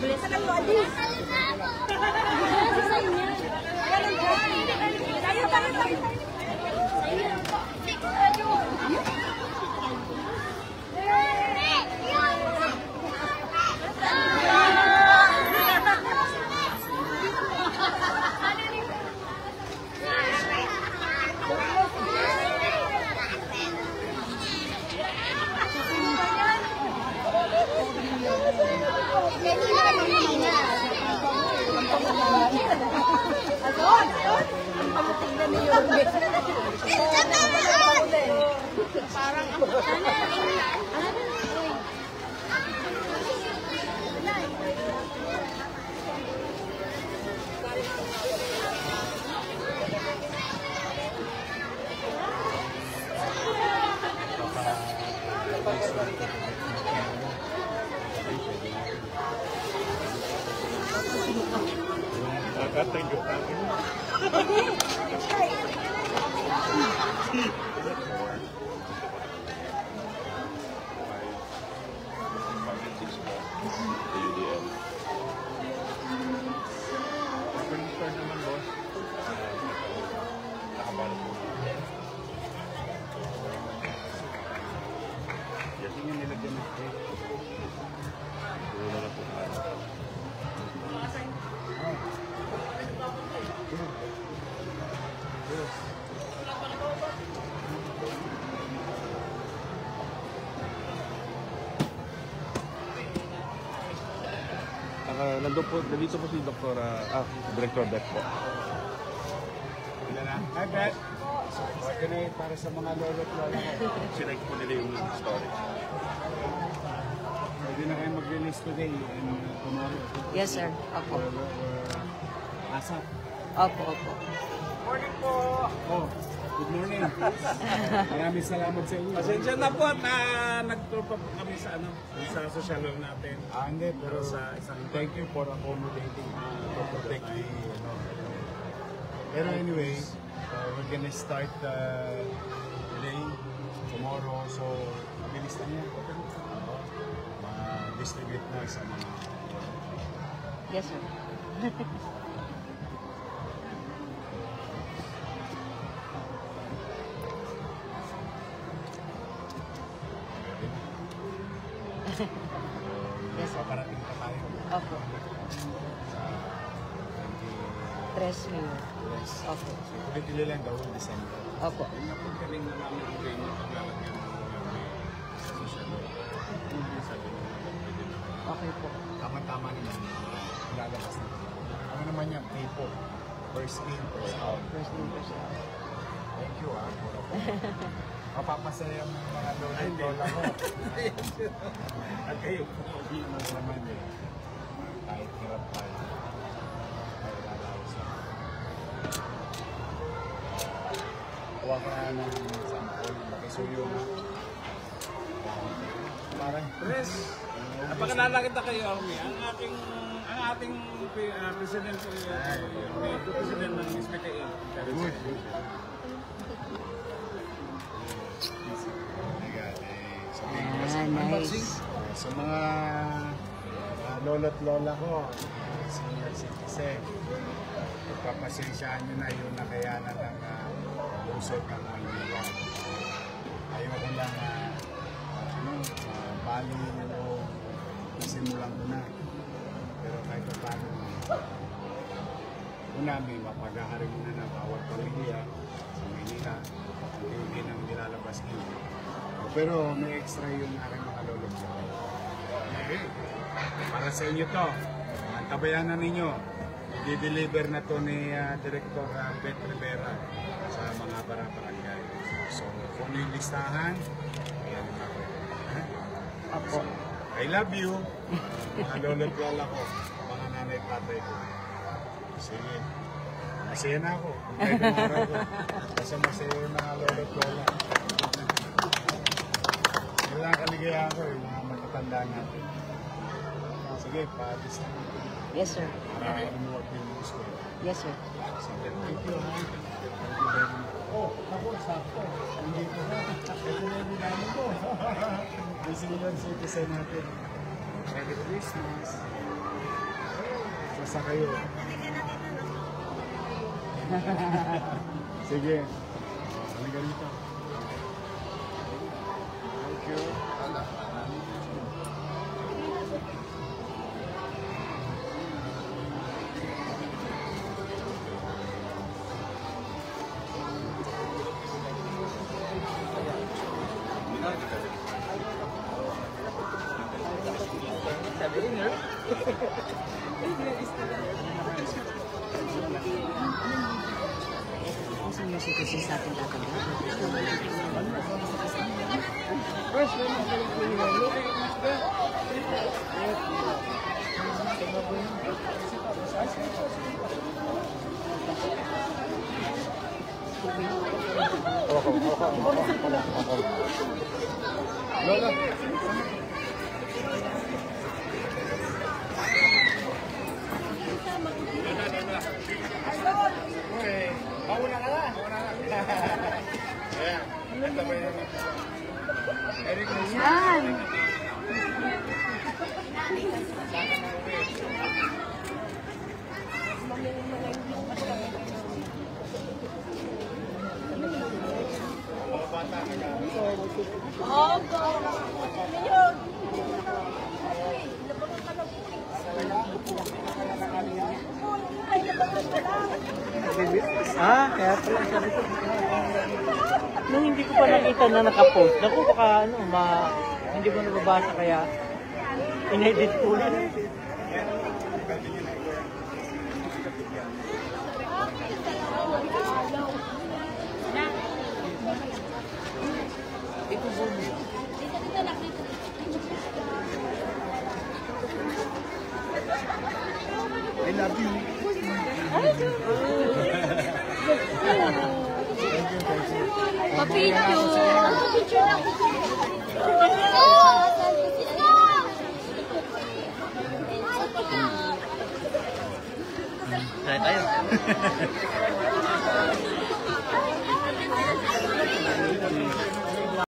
Bless ka po, Adi. Sa inyo. Tayo, tayo. Nandito po si Director Beth po. Hi, Beth. Okay, para sa mga lolo at lola ko. Sinag po nila yung story. Pwede na kayo mag-release today and tomorrow. Yes, sir. Opo. ASAP. Opo, opo. Morning po! Oh, good morning. Maraming salamat sa inyo. Pasensya na po na nag-tour pa po kami sa social work natin. Hindi, pero thank you for accommodating to protect the, Pero anyway, we're gonna start today, tomorrow, so mabilis na yan. Ma-distribute na sa mga... Yes, sir. Yes, sir. Paparating pa tayo. Opo. Sa 3 Mayo. Yes. Opo. So, tuloy-tuloy lang daw December. Opo. Napagkaling na namin ang game na paglalagyan sa social work. Okay po. Tama-tama naman. Lalabas na. Ano naman yan? Tipo. First in, first out. First in, first out. Thank you, Mapapasaya mo yung mga lola ko. At kayo. Hindi naman eh. Kahit hirap tayo. Ay, lalawas na. Huwag ka na ng sample. Makisuyo na. Parang, Chris, napakilala kita kayo, Army. Ang ating president, president ng SPTM. good. Nice. Sa mga lolo't lola ko, senior citizen, pagpapasensyaan nyo na yung nakayanan ng lungsod ng Maynila. Ayoko lang bali o nasimulan ko na. Pero kahit pa paano, una may mapag-aharing na ng bawat pamilya sa Maynila, hindi nang nilalabas nila. Pero may extra yung aking mga lolo't lola. Okay. Para sa inyo to, ang tabayanan ninyo, i-deliver na to ni Director Beth Rivera sa mga barangay. So, kung yung listahan, ayan na ako. Opo. I love you, mga lolo't lola ko, mga nanay at tatay ko. Sige, masaya na ako. Kung kahit ang araw ko, kasi masaya yung mga lolo't lola. Wala ang kaligayahan ko, yung mga matatanda natin. Sige, paalis na. Yes, sir. Para umuwag yung gusto. Yes, sir. Sige, thank you, ha? Thank you very much. Oh, ako, sakto. Hindi ko na. Ito na yung namin ko. Yung senior citizen natin. Merry Christmas. Basta kayo. Sige. Halika rito. Thank you. Ang sumusunod kasi sa ating tatanggap. Lola. Mauna ka na. Ayan. Ito ba yun? Eric Yan! mga bata nag-aaral. Kaya pala sabi ko. Nung hindi ko pa nakita na nakapost, naku baka ano, hindi mo nababasa kaya inedit ko ulit. I love you. Try tayo.